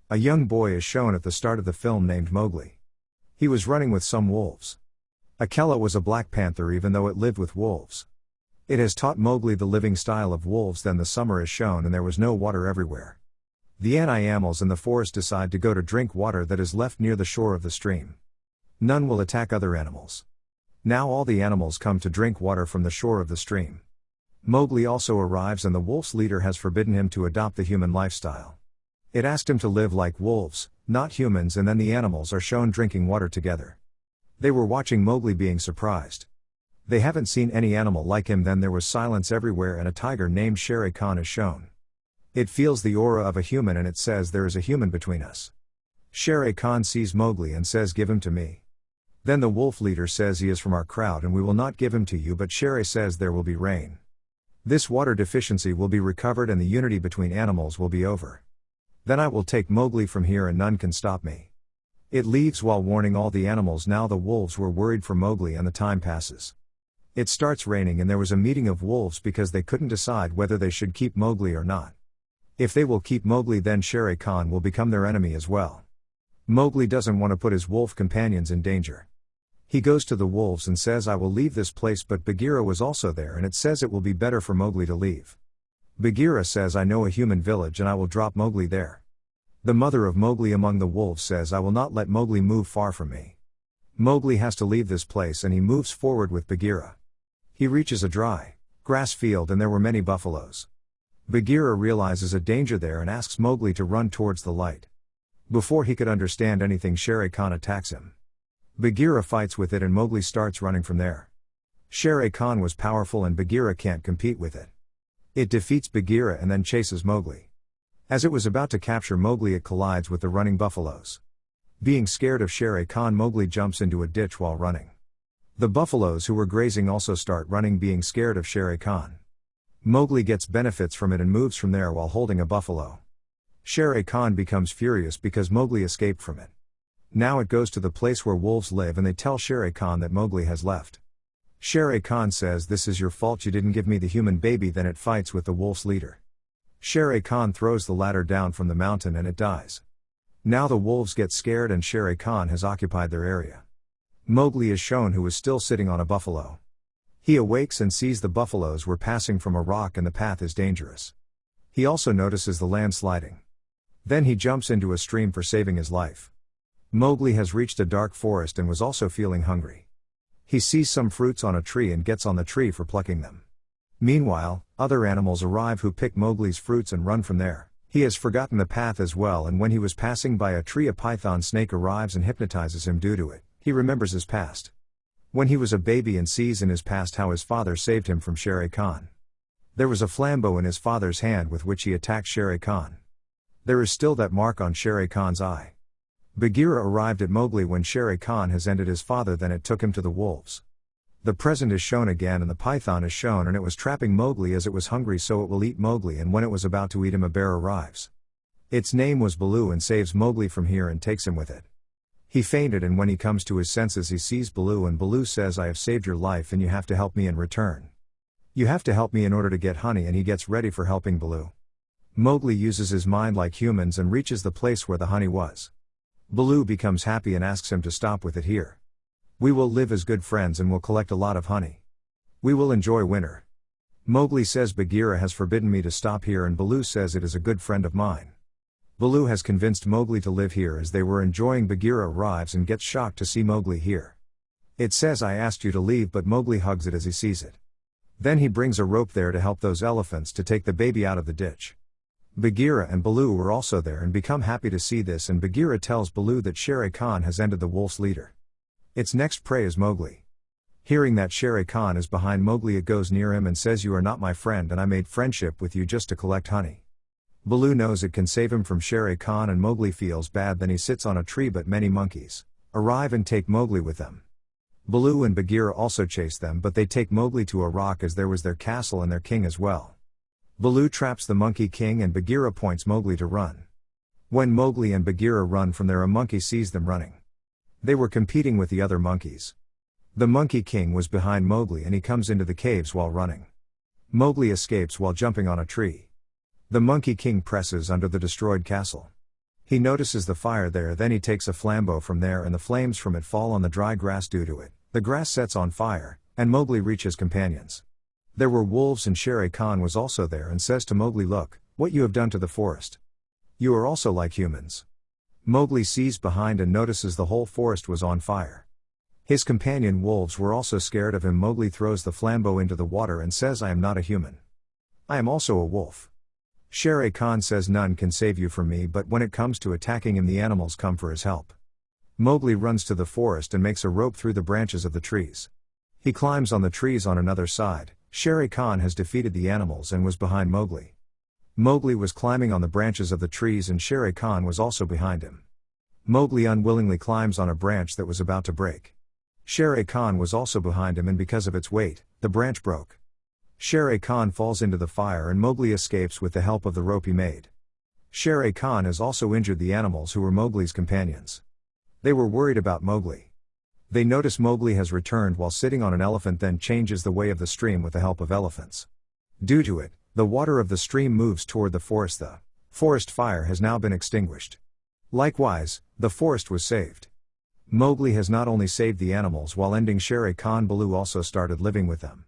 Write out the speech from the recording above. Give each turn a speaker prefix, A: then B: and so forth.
A: A young boy is shown at the start of the film named Mowgli. He was running with some wolves. Akela was a black panther even though it lived with wolves. It has taught Mowgli the living style of wolves. Then the summer is shown and there was no water everywhere. The animals in the forest decide to go to drink water that is left near the shore of the stream. None will attack other animals. Now all the animals come to drink water from the shore of the stream. Mowgli also arrives and the wolf's leader has forbidden him to adopt the human lifestyle. It asked him to live like wolves, not humans, and then the animals are shown drinking water together. They were watching Mowgli being surprised. They haven't seen any animal like him. Then there was silence everywhere and a tiger named Shere Khan is shown. It feels the aura of a human and it says there is a human between us. Shere Khan sees Mowgli and says, "Give him to me." Then the wolf leader says, "He is from our crowd and we will not give him to you," but Shere says there will be rain. This water deficiency will be recovered and the unity between animals will be over. Then I will take Mowgli from here and none can stop me. It leaves while warning all the animals. Now the wolves were worried for Mowgli and the time passes. It starts raining and there was a meeting of wolves because they couldn't decide whether they should keep Mowgli or not. If they will keep Mowgli, then Shere Khan will become their enemy as well. Mowgli doesn't want to put his wolf companions in danger. He goes to the wolves and says, "I will leave this place," but Bagheera was also there and it says it will be better for Mowgli to leave. Bagheera says, "I know a human village and I will drop Mowgli there." The mother of Mowgli among the wolves says, "I will not let Mowgli move far from me." Mowgli has to leave this place and he moves forward with Bagheera. He reaches a dry grass field and there were many buffaloes. Bagheera realizes a danger there and asks Mowgli to run towards the light. Before he could understand anything, Shere Khan attacks him. Bagheera fights with it and Mowgli starts running from there. Shere Khan was powerful and Bagheera can't compete with it. It defeats Bagheera and then chases Mowgli. As it was about to capture Mowgli, it collides with the running buffaloes. Being scared of Shere Khan, Mowgli jumps into a ditch while running. The buffaloes who were grazing also start running, being scared of Shere Khan. Mowgli gets benefits from it and moves from there while holding a buffalo. Shere Khan becomes furious because Mowgli escaped from it. Now it goes to the place where wolves live and they tell Shere Khan that Mowgli has left. Shere Khan says, "This is your fault, you didn't give me the human baby." Then it fights with the wolf's leader. Shere Khan throws the ladder down from the mountain and it dies. Now the wolves get scared and Shere Khan has occupied their area. Mowgli is shown, who is still sitting on a buffalo. He awakes and sees the buffaloes were passing from a rock and the path is dangerous. He also notices the land sliding. Then he jumps into a stream for saving his life. Mowgli has reached a dark forest and was also feeling hungry. He sees some fruits on a tree and gets on the tree for plucking them. Meanwhile, other animals arrive who pick Mowgli's fruits and run from there. He has forgotten the path as well, and when he was passing by a tree, a python snake arrives and hypnotizes him. Due to it, he remembers his past. When he was a baby and sees in his past how his father saved him from Shere Khan. There was a flambeau in his father's hand with which he attacked Shere Khan. There is still that mark on Shere Khan's eye. Bagheera arrived at Mowgli when Shere Khan has ended his father, then it took him to the wolves. The present is shown again and the python is shown, and it was trapping Mowgli as it was hungry, so it will eat Mowgli, and when it was about to eat him, a bear arrives. Its name was Baloo and saves Mowgli from here and takes him with it. He fainted, and when he comes to his senses he sees Baloo, and Baloo says, "I have saved your life and you have to help me in return. You have to help me in order to get honey," and he gets ready for helping Baloo. Mowgli uses his mind like humans and reaches the place where the honey was. Baloo becomes happy and asks him to stop with it here. "We will live as good friends and will collect a lot of honey. We will enjoy winter." Mowgli says, "Bagheera has forbidden me to stop here," and Baloo says, "It is a good friend of mine." Baloo has convinced Mowgli to live here. As they were enjoying, Bagheera arrives and gets shocked to see Mowgli here. It says, "I asked you to leave," but Mowgli hugs it as he sees it. Then he brings a rope there to help those elephants to take the baby out of the ditch. Bagheera and Baloo were also there and become happy to see this, and Bagheera tells Baloo that Shere Khan has ended the wolf's leader. Its next prey is Mowgli. Hearing that Shere Khan is behind Mowgli, it goes near him and says, "You are not my friend and I made friendship with you just to collect honey." Baloo knows it can save him from Shere Khan and Mowgli feels bad. Then he sits on a tree, but many monkeys arrive and take Mowgli with them. Baloo and Bagheera also chase them, but they take Mowgli to a rock as there was their castle and their king as well. Baloo traps the Monkey King and Bagheera points Mowgli to run. When Mowgli and Bagheera run from there, a monkey sees them running. They were competing with the other monkeys. The Monkey King was behind Mowgli and he comes into the caves while running. Mowgli escapes while jumping on a tree. The Monkey King presses under the destroyed castle. He notices the fire there, then he takes a flambeau from there and the flames from it fall on the dry grass due to it. The grass sets on fire, and Mowgli reaches companions. There were wolves and Shere Khan was also there and says to Mowgli, "Look, what you have done to the forest. You are also like humans." Mowgli sees behind and notices the whole forest was on fire. His companion wolves were also scared of him. Mowgli throws the flambeau into the water and says, "I am not a human. I am also a wolf." Shere Khan says, "None can save you from me, but when it comes to attacking him the animals come for his help." Mowgli runs to the forest and makes a rope through the branches of the trees. He climbs on the trees on another side. Shere Khan has defeated the animals and was behind Mowgli. Mowgli was climbing on the branches of the trees and Shere Khan was also behind him. Mowgli unwillingly climbs on a branch that was about to break. Shere Khan was also behind him and because of its weight, the branch broke. Shere Khan falls into the fire and Mowgli escapes with the help of the rope he made. Shere Khan has also injured the animals who were Mowgli's companions. They were worried about Mowgli. They notice Mowgli has returned while sitting on an elephant, then changes the way of the stream with the help of elephants. Due to it, the water of the stream moves toward the forest. The forest fire has now been extinguished. Likewise, the forest was saved. Mowgli has not only saved the animals while ending Shere Khan, Baloo also started living with them.